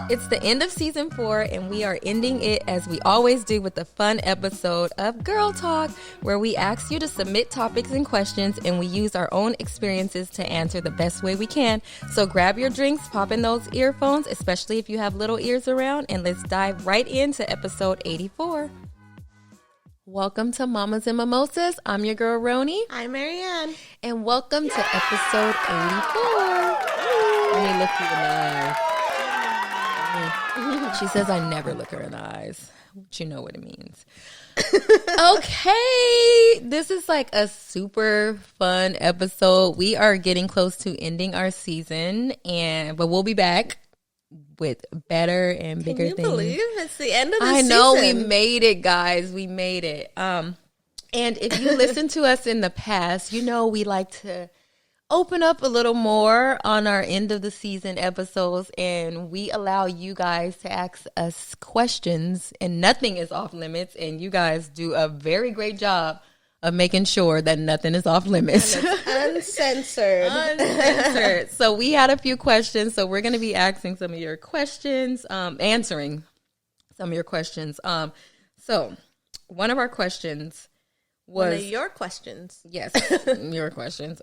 It's the end of season 4, and we are ending it as we always do with a fun episode of Girl Talk, where we ask you to submit topics and questions, and we use our own experiences to answer the best way we can. So grab your drinks, pop in those earphones, especially if you have little ears around, and let's dive right into episode 84. Welcome to Mamas and Mimosas. I'm your girl, Roni. I'm Marianne. And welcome to episode 84. Let me look you in the eye. She says I never look her in the eyes. But you know what it means. Okay. This is like a super fun episode. We are getting close to ending our season, but we'll be back with better and bigger things. Can you believe it's the end of the season? I know, we made it, guys. We made it. And if you listen to us in the past, you know we like to open up a little more on our end of the season episodes, and we allow you guys to ask us questions, and nothing is off limits, and you guys do a very great job of making sure that nothing is off limits. And it's uncensored. Uncensored. So we had a few questions, so we're going to be asking some of your questions, answering some of your questions. So one of our questions was... One of your questions. Yes, your questions.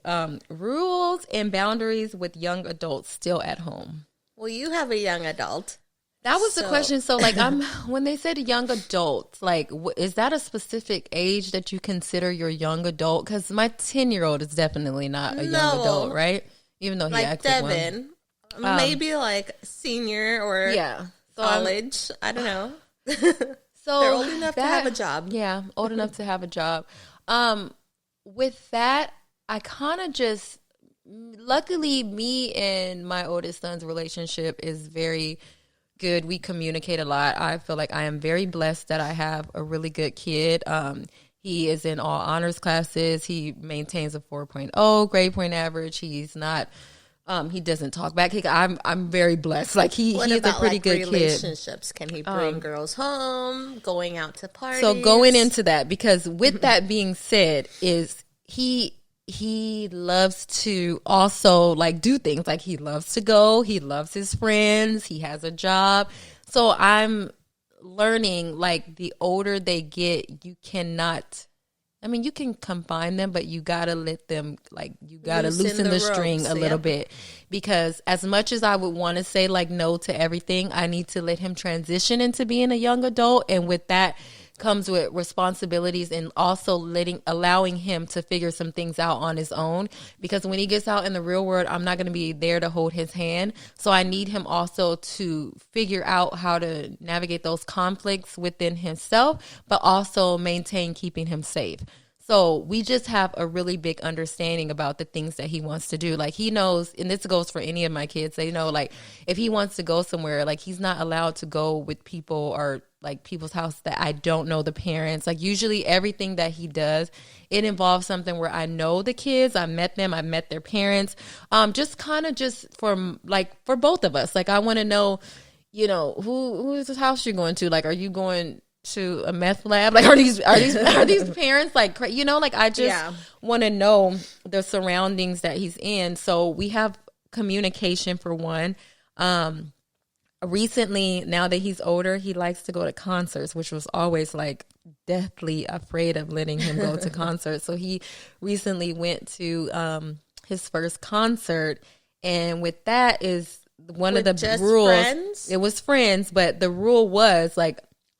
Rules and boundaries with young adults still at home. Well, you have a young adult. That was the question. So, like, when they said young adult, like, is that a specific age that you consider your young adult? Because my 10-year-old is definitely not a young adult, right? Even though he like acted Devin, one. Maybe like senior or college. I don't know. So they're old enough to have a job. Yeah, old enough to have a job. With that, I kind of just, luckily, me and my oldest son's relationship is very good. We communicate a lot. I feel like I am very blessed that I have a really good kid. He is in all honors classes. He maintains a 4.0 grade point average. He's not... he doesn't talk back. I'm very blessed. Like he's a pretty good kid. Relationships? Can he bring girls home? Going out to parties? So going into that, because with that being said, is he loves to also like do things. Like he loves to go. He loves his friends. He has a job. So I'm learning, like, the older they get, you cannot. I mean, you can confine them, but you got to let them, like, you got to loosen the string a little bit. Because as much as I would want to say, like, no to everything, I need to let him transition into being a young adult. And with that comes with responsibilities, and also allowing him to figure some things out on his own. Because when he gets out in the real world, I'm not going to be there to hold his hand. So I need him also to figure out how to navigate those conflicts within himself, but also maintain keeping him safe. So we just have a really big understanding about the things that he wants to do. Like he knows, and this goes for any of my kids, they know, like, if he wants to go somewhere, like, he's not allowed to go with people or like people's house that I don't know the parents. Like usually everything that he does, it involves something where I know the kids, I met them, I met their parents. Just kind of just for both of us. Like I want to know, you know, whose house you're going to. Like, are you going to a meth lab? Like, are these parents like, you know, like I just want to know the surroundings that he's in. So we have communication for one. Recently, now that he's older, he likes to go to concerts, which was always like deathly afraid of letting him go to concerts. So he recently went to his first concert, and with that is one of the rules. Friends? It was friends, but the rule was like,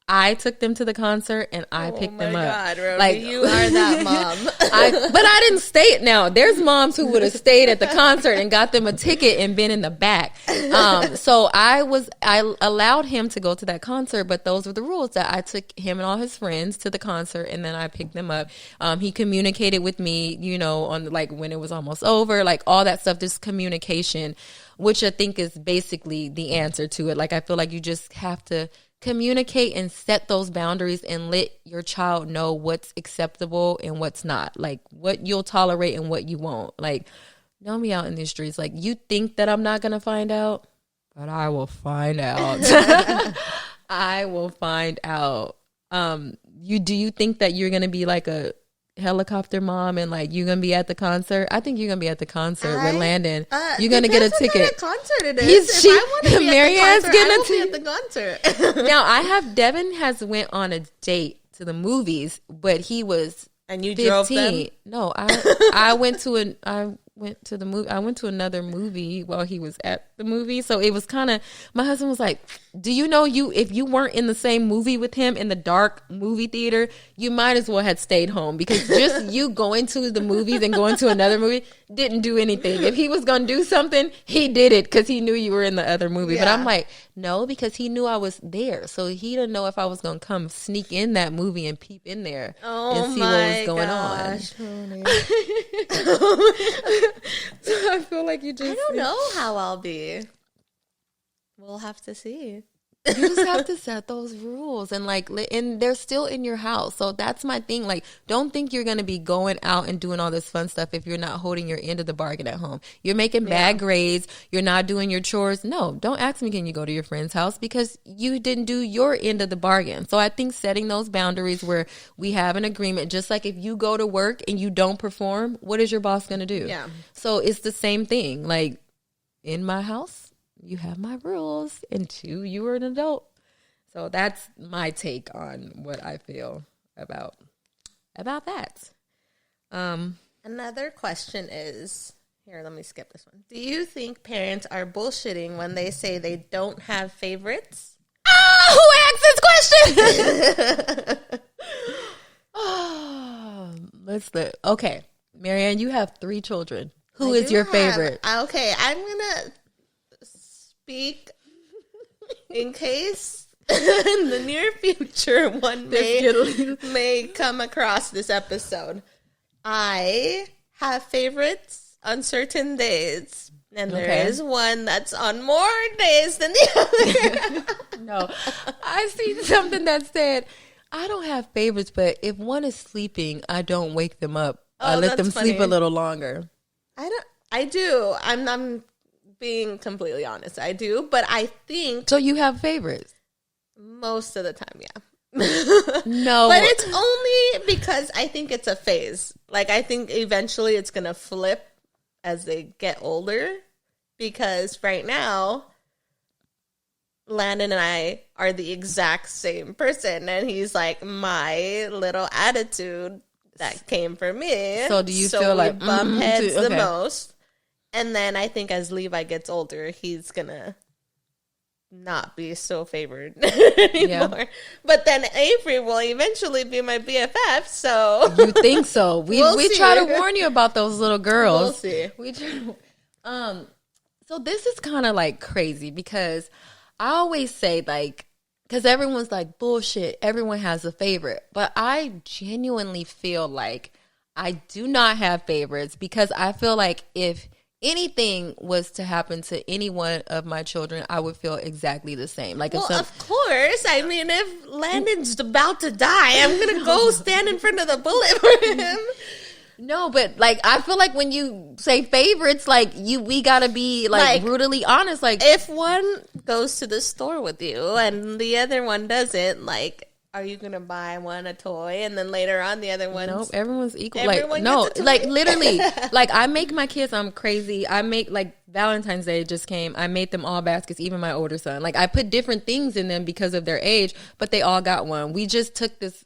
I took them to the concert and I picked them up. Oh my God, Roni, like, you are that mom. But I didn't stay. Now, there's moms who would have stayed at the concert and got them a ticket and been in the back. So I allowed him to go to that concert, but those were the rules, that I took him and all his friends to the concert and then I picked them up. He communicated with me, you know, on like when it was almost over, like all that stuff, just communication, which I think is basically the answer to it. Like, I feel like you just have to communicate and set those boundaries and let your child know what's acceptable and what's not, like what you'll tolerate and what you won't. Like, don't be out in the streets. Like, you think that I'm not going to find out, but I will find out. I will find out. Do you think that you're going to be like a helicopter mom and like you're gonna be at the concert. I think you're gonna be at the concert with Landon. You're gonna get a ticket. What kind of concert it is? If I want to be Marianne's at the concert, I will be at the concert. Now Devin has went on a date to the movies, but he was and you 15. drove them? No, I went to the movie. I went to another movie while he was at the movie. So it was kind of, my husband was like, do you know if you weren't in the same movie with him in the dark movie theater, you might as well have stayed home, because just you going to the movies and going to another movie didn't do anything. If he was going to do something, he did it because he knew you were in the other movie. Yeah. But I'm like, no, because he knew I was there. So he didn't know if I was going to come sneak in that movie and peep in there and see what was going on. So I feel like you just... I don't know how I'll be. We'll have to see. You just have to set those rules, and they're still in your house. So that's my thing. Like, don't think you're going to be going out and doing all this fun stuff if you're not holding your end of the bargain at home. You're making bad grades. You're not doing your chores. No, don't ask me, can you go to your friend's house, because you didn't do your end of the bargain. So I think setting those boundaries where we have an agreement, just like if you go to work and you don't perform, what is your boss going to do? Yeah. So it's the same thing. Like, in my house, you have my rules, and 2, you are an adult. So that's my take on what I feel about that. Another question is, here, let me skip this one. Do you think parents are bullshitting when they say they don't have favorites? Who asked this question? Okay, Marianne, you have 3 children. Who is your favorite? Okay, I'm going to speak in case in the near future one may come across this episode. I have favorites on certain days, and there is one that's on more days than the other. No, I see something that said, I don't have favorites, but if one is sleeping, I don't wake them up. I let them sleep a little longer. I do. I'm being completely honest, I do, but I think... So you have favorites? Most of the time, yeah. No. But it's only because I think it's a phase. Like, I think eventually it's going to flip as they get older, because right now, Landon and I are the exact same person, and he's like my little attitude that came from me. So do you feel like... bump heads the most. And then I think as Levi gets older, he's going to not be so favored anymore. Yeah. But then Avery will eventually be my BFF, so... You think so? We try to warn you about those little girls. We'll see. So this is kind of like crazy, because I always say, like, because everyone's like, bullshit, everyone has a favorite. But I genuinely feel like I do not have favorites, because I feel like if anything was to happen to any one of my children, I would feel exactly the same. Like, of course. I mean, if Landon's about to die, I'm gonna go stand in front of the bullet for him. No, but like, I feel like when you say favorites, like we gotta be like brutally honest. Like, if one goes to the store with you and the other one doesn't, like, are you gonna buy one a toy and then later on the other one? Nope, everyone's equal. Like, no, like literally, like I make my kids. I'm crazy. I make, like, Valentine's Day just came. I made them all baskets, even my older son. Like, I put different things in them because of their age, but they all got one. We just took this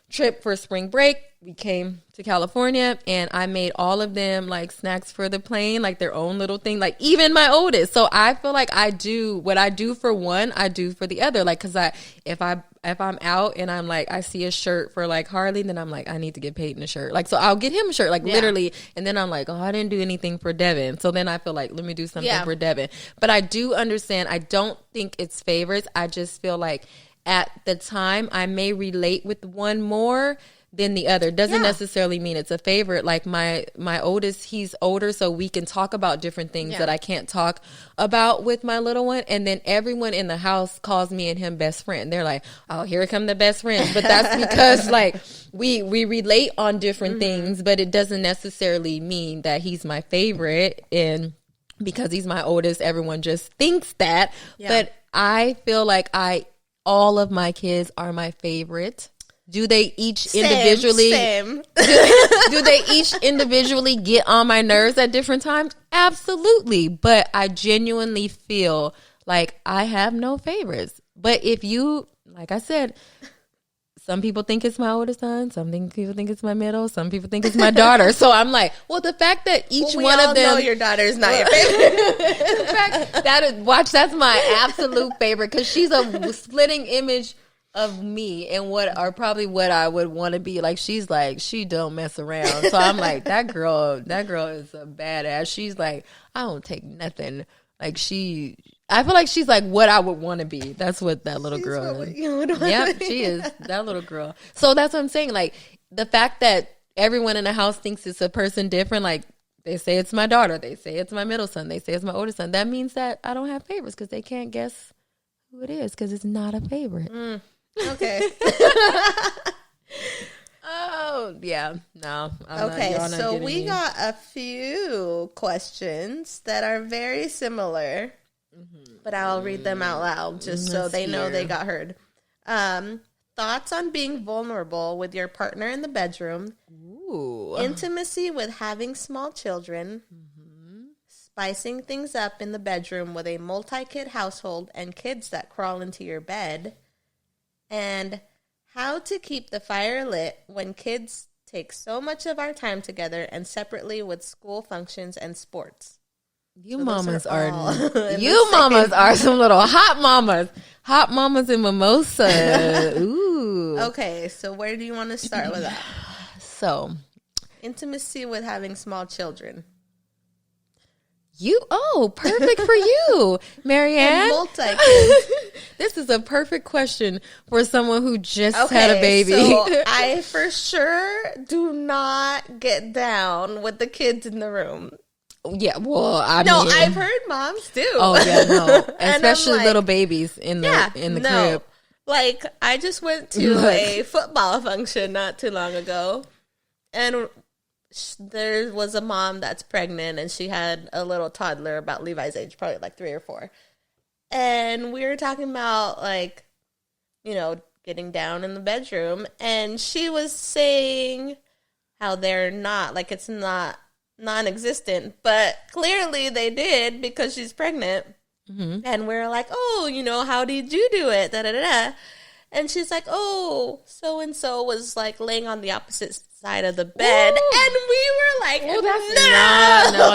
trip for spring break. We came to California, and I made all of them like snacks for the plane, like their own little thing, like even my oldest. So I feel like I do what I do for one, I do for the other. Like, cause if I'm out and I'm like, I see a shirt for like Harley, then I'm like, I need to get Peyton a shirt. Like, so I'll get him a shirt, like literally. And then I'm like, oh, I didn't do anything for Devin. So then I feel like, let me do something for Devin. But I do understand. I don't think it's favorites. I just feel like at the time I may relate with one more than the other. Doesn't necessarily mean it's a favorite. Like my oldest, he's older, so we can talk about different things that I can't talk about with my little one. And then everyone in the house calls me and him best friend. They're like, oh, here come the best friends. But that's because like we relate on different things, but it doesn't necessarily mean that he's my favorite. And because he's my oldest, everyone just thinks that. But I feel like all of my kids are my favorite. Do they each individually Same. do they each individually get on my nerves at different times? Absolutely. But I genuinely feel like I have no favorites. But if you, like I said, some people think it's my oldest son. Some people think it's my middle. Some people think it's my daughter. So I'm like, well, the fact that each one of them. Know your daughter is not your favorite. The fact that's my absolute favorite because she's a splitting image of me and what I would want to be. Like, she's like, she don't mess around. So I'm like, that girl is a badass. She's like, I don't take nothing. Like, I feel like she's like what I would want to be. That's what that little girl is. Yep, she is that little girl. So that's what I'm saying. Like, the fact that everyone in the house thinks it's a person different, like they say it's my daughter, they say it's my middle son, they say it's my oldest son. That means that I don't have favorites because they can't guess who it is because it's not a favorite. Okay. Oh, yeah. No. Okay, so we got a few questions that are very similar, but I'll read them out loud just so they know they got heard. Thoughts on being vulnerable with your partner in the bedroom. Ooh. Intimacy with having small children. Spicing things up in the bedroom with a multi-kid household and kids that crawl into your bed. And how to keep the fire lit when kids take so much of our time together and separately with school functions and sports. You mamas are some little hot mamas. Hot mamas and mimosa. Ooh. Okay, so where do you want to start with that? So, intimacy with having small children. Perfect for you, Marianne. Multi-kids. This is a perfect question for someone who just had a baby. So I for sure do not get down with the kids in the room. Yeah, well, I've heard moms do. Oh yeah, no, especially little babies in the crib. Like, I just went to a football function not too long ago, and there was a mom that's pregnant, and she had a little toddler about Levi's age, probably like 3 or 4. And we were talking about, like, getting down in the bedroom, and she was saying how they're not, like, it's not non-existent, but clearly they did because she's pregnant. Mm-hmm. And we're like, how did you do it? Da da da da. And she's like, so and so was like laying on the opposite side of the bed. Ooh. And we were like,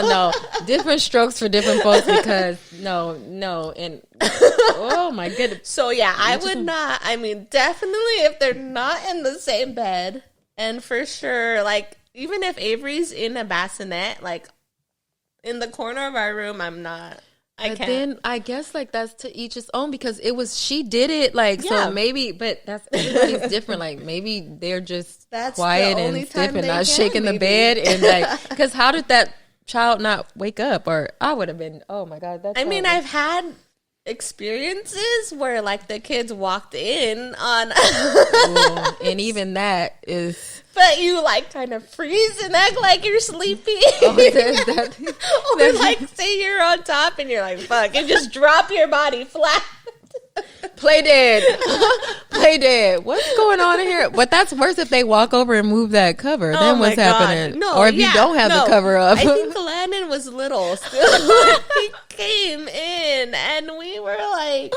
no. Different strokes for different folks because no. And oh my goodness. So yeah, I would not. I mean, definitely if they're not in the same bed, and for sure, like, even if Avery's in a bassinet, like in the corner of our room, I'm not. But then I guess like that's to each his own because she did it like so maybe, but that's everybody's different. Like maybe they're just quiet and stiff and not shaking the bed and like because how did that child not wake up? Or I would have been. Oh my god! I've had experiences where like the kids walked in on, and even that is. But you like kind of freeze and act like you're sleepy. Or like say you're on top and you're like, fuck, and just drop your body flat. Play dead. What's going on in here? But that's worse if they walk over and move that cover. Then what's happening? No, or if you don't have the cover up. I think Landon was little still. He came in and we were like...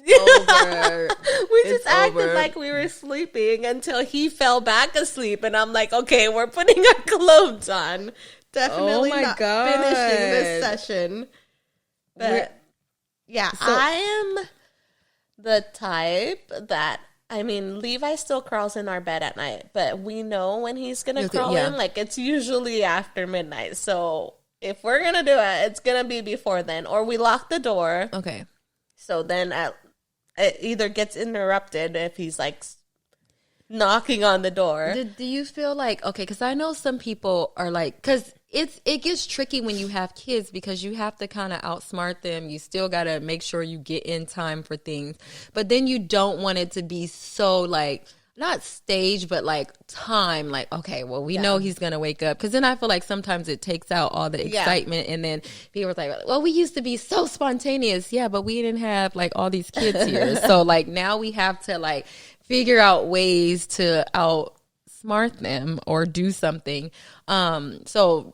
Over. We just acted like we were sleeping until he fell back asleep, and I'm like, okay, we're putting our clothes on. Definitely not finishing this session. But I am the type that, I mean, Levi still crawls in our bed at night, but we know when he's gonna crawl in. Like, it's usually after midnight. So if we're gonna do it, it's gonna be before then, or we lock the door. Okay. So then it either gets interrupted if he's like knocking on the door. Do you feel like, okay, because I know some people are like, because it gets tricky when you have kids because you have to kind of outsmart them. You still got to make sure you get in time for things. But then you don't want it to be so like, not stage, but like time, like, okay, well, we know he's going to wake up. Because then I feel like sometimes it takes out all the excitement. And then people are like, well, we used to be so spontaneous. Yeah, but we didn't have like all these kids here. So like now we have to like figure out ways to outsmart them or do something. So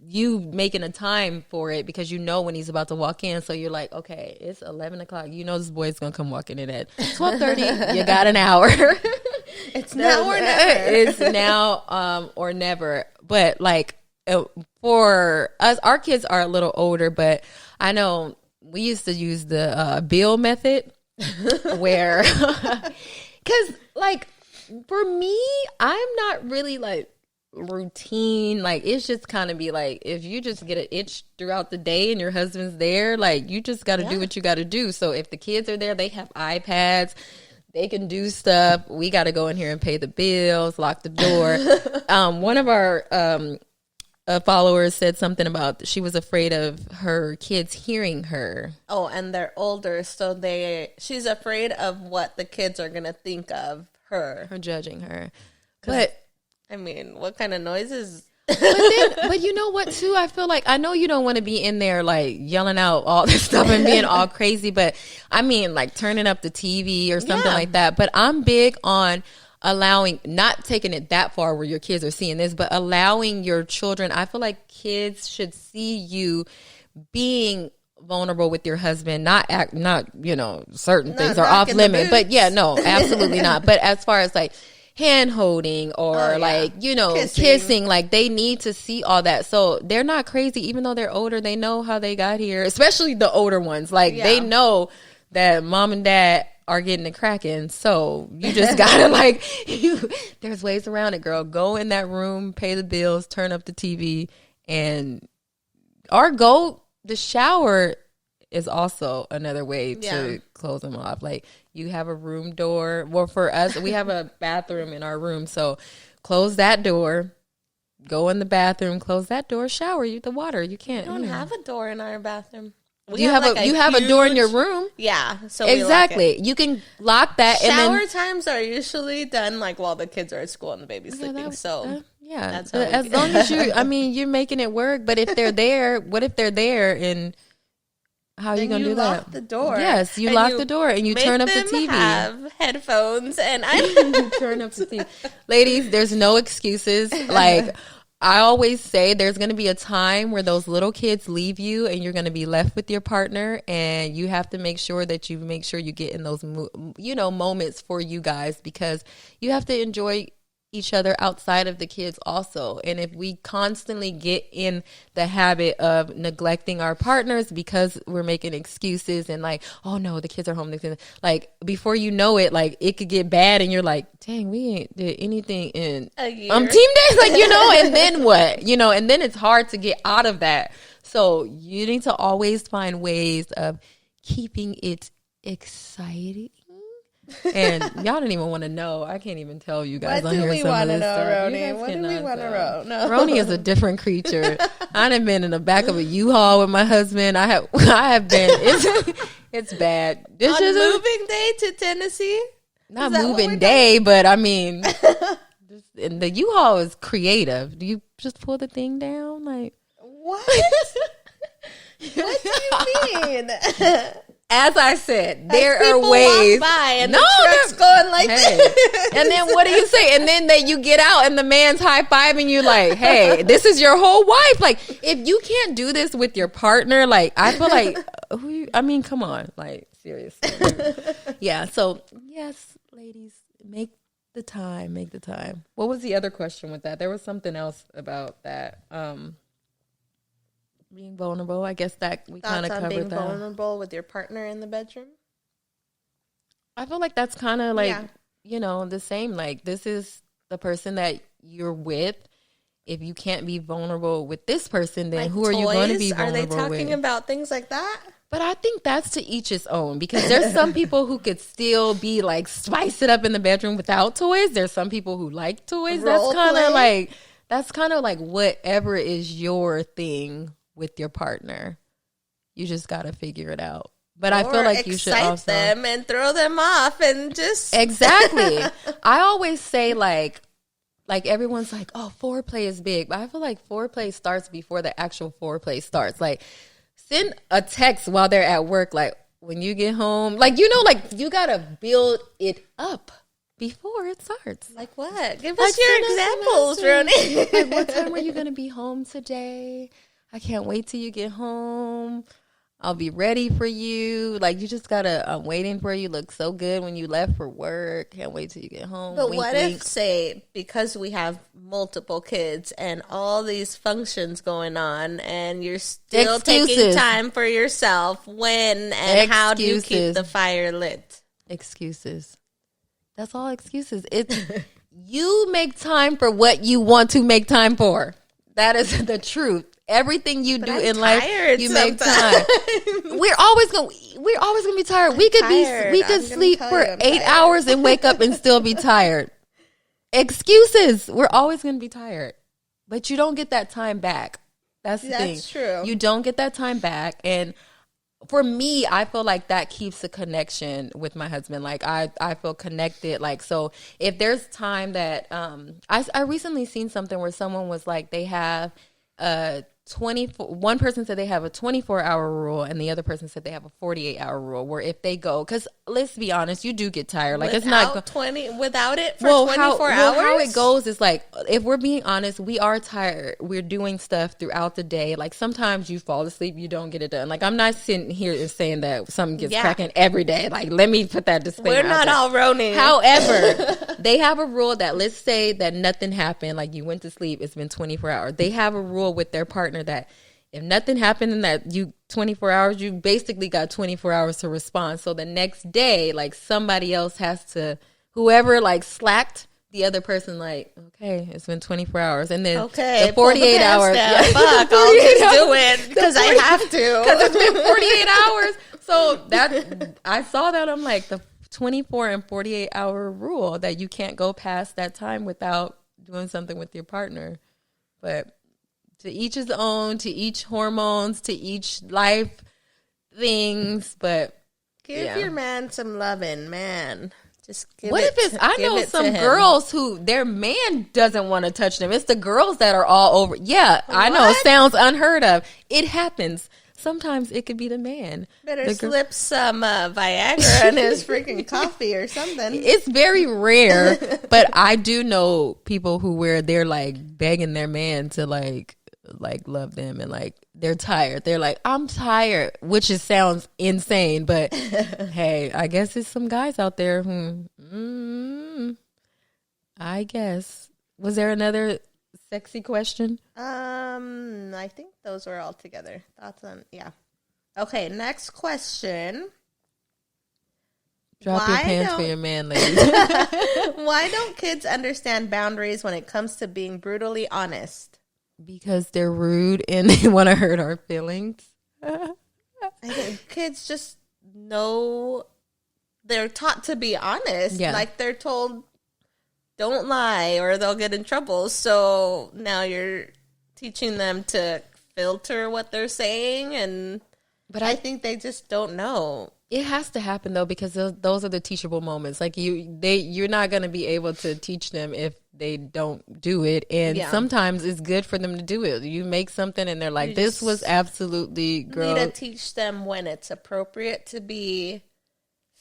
you making a time for it because you know when he's about to walk in. So you're like, okay, it's 11 o'clock. You know this boy's gonna come walking in at 12:30. You got an hour. It's now or never. It's now or never. But like for us, our kids are a little older. But I know we used to use the bill method, where because like for me, I'm not really like routine. Like it's just kind of be like if you just get an itch throughout the day and your husband's there, like you just got to do what you got to do. So if the kids are there, they have iPads, they can do stuff. We got to go in here and pay the bills, lock the door. One of our followers said something about she was afraid of her kids hearing her. Oh, and they're older, so she's afraid of what the kids are gonna think of her judging her. But I mean, what kind of noises? but you know what, too? I feel like I know you don't want to be in there like yelling out all this stuff and being all crazy, but I mean, like turning up the TV or something like that. But I'm big on allowing, not taking it that far where your kids are seeing this, but allowing your children. I feel like kids should see you being vulnerable with your husband, not certain things are off limit, but no, absolutely not. But as far as like hand holding or kissing, like they need to see all that. So they're not crazy, even though they're older. They know how they got here, especially the older ones. Like they know that mom and dad are getting it cracking. So you just gotta there's ways around it, girl. Go in that room, pay the bills, turn up the TV, the shower is also another way to close them off. Like you have a room door. Well, for us, we have a bathroom in our room. So close that door, go in the bathroom, close that door, shower the water. You can't. We don't have a door in our bathroom. You have a door in your room? Yeah. So exactly. You can lock that. Shower times are usually done like while the kids are at school and the baby's sleeping. That's how as long as you're making it work. But if they're there, what if they're there and how are you going to do that? You lock the door. Yes, you lock the door and you turn up the TV. Have headphones and turn up the TV. Ladies, there's no excuses. Like I always say, there's going to be a time where those little kids leave you and you're going to be left with your partner, and you have to make sure that you get in those moments for you guys, because you have to enjoy each other outside of the kids also. And if we constantly get in the habit of neglecting our partners because we're making excuses and like, oh no, the kids are home, like before you know it, like it could get bad and you're like, dang, we ain't did anything in a year. Team days, like and then what, and then it's hard to get out of that. So you need to always find ways of keeping it exciting. And y'all don't even want to know. I can't even tell you guys. What do we want to know, Roni? What do we want to know? Roni is a different creature. I done been in the back of a U-Haul with my husband. I have been. It's bad. On moving day to Tennessee? Not moving day, but I mean, and the U-Haul is creative. Do you just pull the thing down? Like what? What do you mean? As I said, there are ways. Walk by and the truck's going like this. And then what do you say? And then you get out and the man's high-fiving you like, hey, this is your whole wife. Like, if you can't do this with your partner, like, I feel like, come on. Like, seriously. Yeah, so, yes, ladies, make the time. What was the other question with that? There was something else about that. Being vulnerable, I guess that we kind of covered being that. Vulnerable with your partner in the bedroom. I feel like that's kind of like the same. Like this is the person that you're with. If you can't be vulnerable with this person, then who are you going to be vulnerable with? Are they talking about things like that? But I think that's to each his own, because there's some people who could still be like spice it up in the bedroom without toys. There's some people who like toys. That's kind of like whatever is your thing with your partner. You just got to figure it out. But I feel like you should also them and throw them off and just exactly. I always say like everyone's like, oh, foreplay is big, but I feel like foreplay starts before the actual foreplay starts. Like send a text while they're at work, like when you get home, like you gotta build it up. before it starts. Like what? Give us your examples, Roni. Like, what time are you going to be home today? I can't wait till you get home. I'll be ready for you. Like, you just gotta, I'm waiting for you. Look so good when you left for work. Can't wait till you get home. But wink, what wink. if, say, because we have multiple kids and all these functions going on and you're still taking time for yourself, when and how do you keep the fire lit? Excuses. That's all excuses. It's you make time for what you want to make time for. That is the truth. Everything you do in life, you make time. We're always gonna be tired. We could sleep for 8 hours and wake up and still be tired. Excuses. We're always gonna be tired, but you don't get that time back. That's the thing. That's true. You don't get that time back, and for me, I feel like that keeps a connection with my husband. Like I feel connected. Like, so if there's time that I recently seen something where someone was like, they have one person said they have a 24-hour rule and the other person said they have a 48-hour rule, where if they go, because let's be honest, you do get tired. Like, it's not without it for 24 hours. How it goes is like, if we're being honest, we are tired. We're doing stuff throughout the day. Like, sometimes you fall asleep, you don't get it done. Like, I'm not sitting here and saying that something gets cracking every day. Like, let me put that disclaimer. We're not all Ronin. However, they have a rule that, let's say that nothing happened, like you went to sleep, it's been 24 hours. They have a rule with their partner that if nothing happened in that 24 hours, you basically got 24 hours to respond. So the next day, like, somebody else has to, whoever like slacked, the other person like, okay, it's been 24 hours. And then the 48 hours. Yeah, fuck, I'll just do it because I have to. Because it's been 48 hours. So that, I saw that, I'm like, the 24 and 48 hour rule, that you can't go past that time without doing something with your partner. But to each his own, to each hormones, to each life things. But give your man some loving, man. Just give what it. If it's? I know some girls who their man doesn't want to touch them. It's the girls that are all over. Yeah, what? I know. It sounds unheard of. It happens. Sometimes it could be the man. Better slip some Viagra in his freaking coffee or something. It's very rare, but I do know people where they're like begging their man to like love them, and like they're tired. They're like, I'm tired, which sounds insane, but hey, I guess it's some guys out there who, I guess. Was there another sexy question? I think those were all together. Thoughts on, yeah. Okay, next question. Drop your pants for your man, ladies. Why don't kids understand boundaries when it comes to being brutally honest? Because they're rude and they want to hurt our feelings. I think kids just know, they're taught to be honest. Yeah. Like, they're told, don't lie or they'll get in trouble. So now you're teaching them to filter what they're saying, but I think they just don't know. It has to happen though, because those are the teachable moments. Like you're not going to be able to teach them if they don't do it. And sometimes it's good for them to do it. You make something and they're like, this was absolutely gross. You need to teach them when it's appropriate to be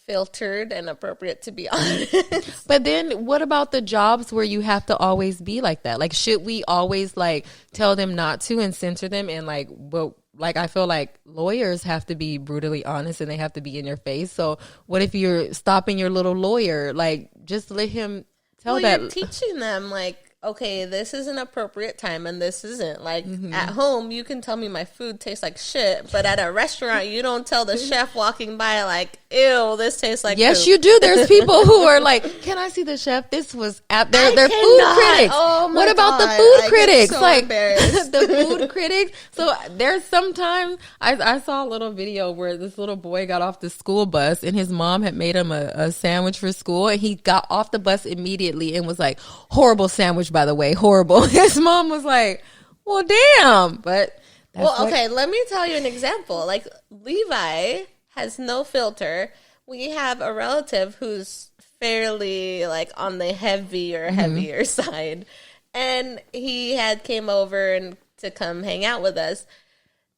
filtered and appropriate to be honest. But then what about the jobs where you have to always be like that? Like, should we always like tell them not to and censor them? And like, well, like, I feel like lawyers have to be brutally honest and they have to be in your face. So what if you're stopping your little lawyer? Like, just let him tell that. You're teaching them, like, okay, this is an appropriate time and this isn't. Like, at home, you can tell me my food tastes like shit, but at a restaurant, you don't tell the chef walking by, like, ew, this tastes like Yes, poop. You do. There's people who are like, can I see the chef? This was they're food critics. Oh my what about God. the food critics? So like embarrassed. The food critics. So there's sometimes I saw a little video where this little boy got off the school bus and his mom had made him a sandwich for school, and he got off the bus immediately and was like, horrible sandwich, by the way, horrible. His mom was like, well, damn. But okay, let me tell you an example. Like, Levi has no filter. We have a relative who's fairly like on the heavier side, and he had came over and to come hang out with us,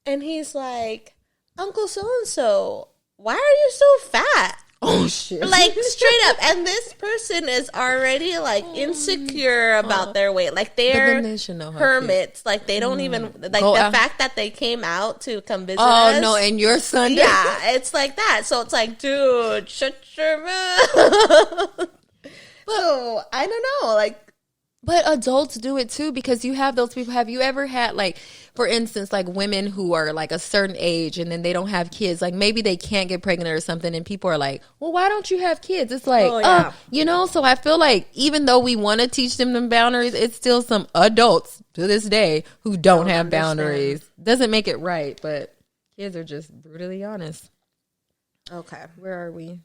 and he's like, Uncle so-and-so, why are you so fat? Oh shit! Like straight up, and this person is already like insecure about their weight. Like they're hermits. Like they don't even like go the out. Fact that they came out to come visit us. Oh no, and your son. Yeah, it's like that. So it's like, dude, shut your mouth. So I don't know, like. But adults do it too, because you have those people. Have you ever had, like, for instance, like women who are like a certain age and then they don't have kids? Like maybe they can't get pregnant or something, and people are like, well, why don't you have kids? It's like, you know, so I feel like even though we want to teach them the boundaries, it's still some adults to this day who don't have boundaries. Doesn't make it right, but kids are just brutally honest. Okay. Where are we?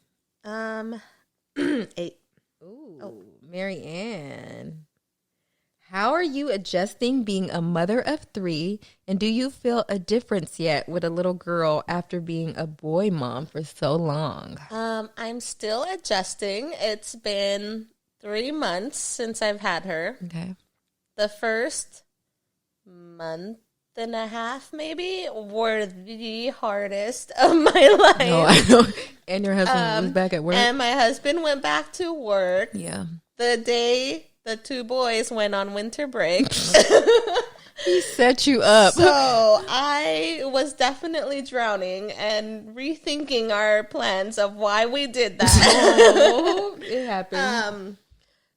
8. Ooh, Mary Ann. How are you adjusting being a mother of 3? And do you feel a difference yet with a little girl after being a boy mom for so long? I'm still adjusting. It's been 3 months since I've had her. Okay. The first month and a half, maybe, were the hardest of my life. No, I know. And your husband was back at work? And my husband went back to work. Yeah. The day the 2 boys went on winter break. He set you up. So I was definitely drowning and rethinking our plans of why we did that. Oh, it happened.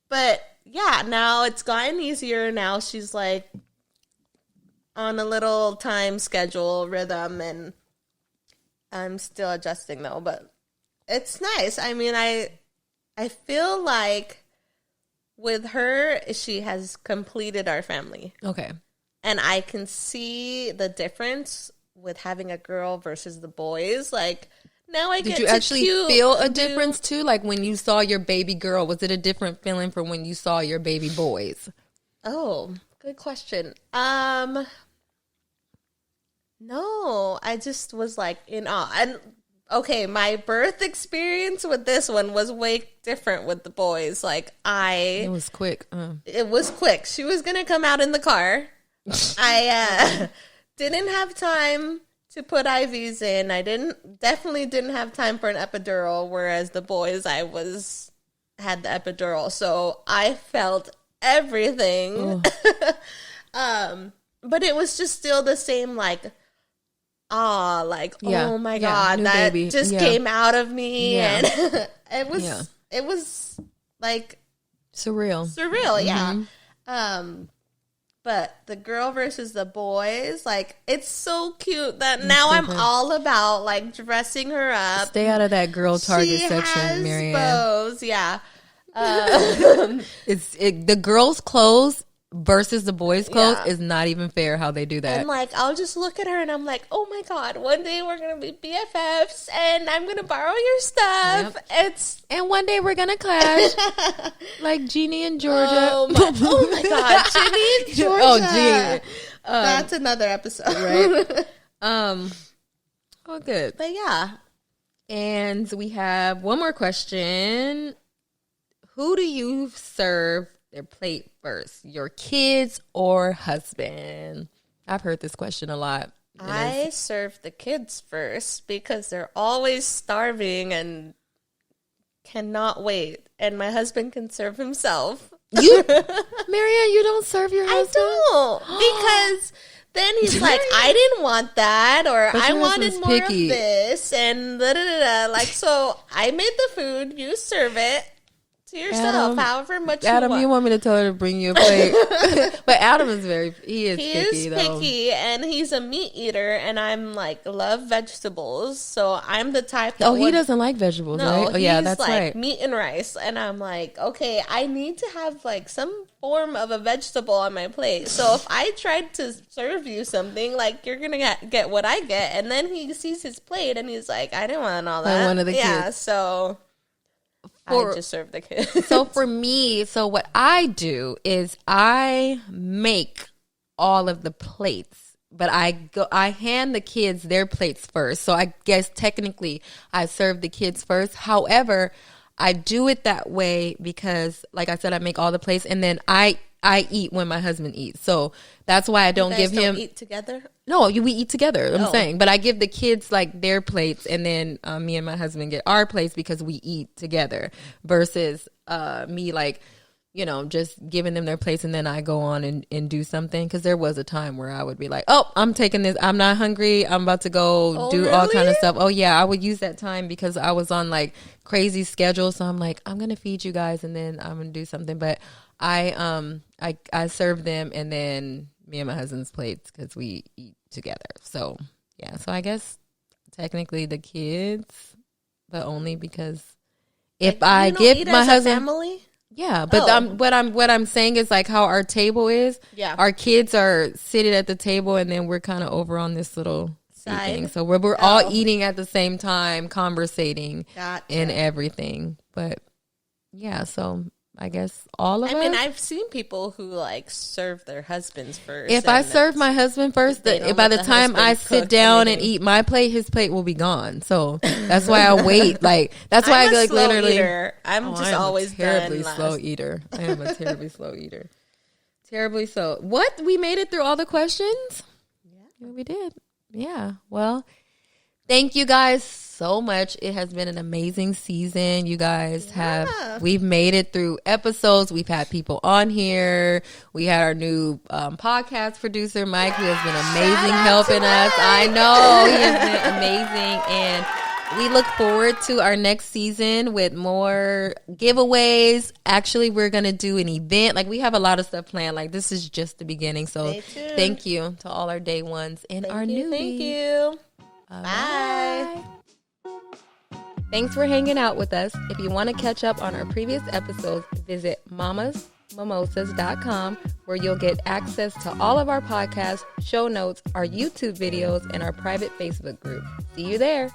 But yeah, now it's gotten easier. Now she's like on a little time schedule rhythm, and I'm still adjusting though, but it's nice. I mean, I feel like with her, she has completed our family. Okay. And I can see the difference with having a girl versus the boys. Like, now I get to Did you actually feel a difference too? Like when you saw your baby girl, was it a different feeling from when you saw your baby boys? Oh, good question. No, I just was like in awe. And okay, my birth experience with this one was way different with the boys. Like it was quick. It was quick. She was gonna come out in the car. I didn't have time to put IVs in. I definitely didn't have time for an epidural. Whereas the boys, had the epidural, so I felt everything. But it was just still the same, like. Oh my God, that baby. Just came out of me, and it was like surreal, yeah. But the girl versus the boys, like, it's so cute that now I'm all about like dressing her up. Stay out of that girl Target section, Marianne. Bows, yeah. The girls' clothes versus the boys' clothes is not even fair how they do that. And like, I'll just look at her and I'm like, oh my God, one day we're gonna be BFFs and I'm gonna borrow your stuff. Yep. And one day we're gonna clash, like Jeannie and Georgia. Oh my God, Jeannie and Georgia. Oh, Jeannie. That's another episode, right? Oh, good. But yeah, and we have one more question: who do you serve their plate first, your kids or husband? I've heard this question a lot. I serve the kids first because they're always starving and cannot wait. And my husband can serve himself. You, Marianne, you don't serve your husband? I don't. Because then he's like, I didn't want that, or I wanted more picky. Of this, and da-da-da-da. Like, so I made the food, you serve it. Yourself, however much you want me to tell her to bring you a plate. But Adam is he is picky, and he's a meat eater, and I'm like, love vegetables, so I'm the type that he doesn't like vegetables, right? Oh yeah, that's like right. Meat and rice, and I'm like, okay, I need to have like some form of a vegetable on my plate. So if I tried to serve you something, like, you're gonna get what I get. And then he sees his plate and he's like, I didn't want all that. One of the kids. Yeah, so I just serve the kids. So for me, what I do is I make all of the plates, but I hand the kids their plates first. So I guess technically I serve the kids first. However, I do it that way because, like I said, I make all the plates, and then I I eat when my husband eats. So that's why I don't give him. Eat together? No, we eat together. I'm saying, but I give the kids like their plates, and then me and my husband get our plates because we eat together. Versus me like, you know, just giving them their plates and then I go on and do something. Because there was a time where I would be like, oh, I'm taking this. I'm not hungry. I'm about to go do all kind of stuff. Oh yeah, I would use that time because I was on like crazy schedule. So I'm like, I'm gonna feed you guys and then I'm gonna do something. But I serve them and then me and my husband's plates because we eat together. So yeah, so I guess technically the kids, but only because if I give my husband family. Yeah, but what I'm saying is like how our table is. Yeah, our kids are seated at the table and then we're kind of over on this little side thing. So we're all eating at the same time, conversating and everything. But yeah, so I guess all of us. I mean, I've seen people who like serve their husbands first. If I serve my husband first, by the time I sit down and eat my plate, his plate will be gone. So that's why I wait. Like that's why I like literally. I'm just always a terribly slow eater. I am a terribly slow eater. Terribly slow. What? We made it through all the questions? Yeah, we did. Yeah. Well, thank you guys so much. It has been an amazing season. You guys we've made it through episodes. We've had people on here. We had our new podcast producer, Mike, who has been amazing helping us. I know he has been amazing. And we look forward to our next season with more giveaways. Actually, we're going to do an event. Like we have a lot of stuff planned. Like this is just the beginning. So thank you to all our day ones and our newbies. Thank you. Bye. Thanks for hanging out with us. If you want to catch up on our previous episodes, visit mamasmimosas.com where you'll get access to all of our podcasts, show notes, our YouTube videos, and our private Facebook group. See you there.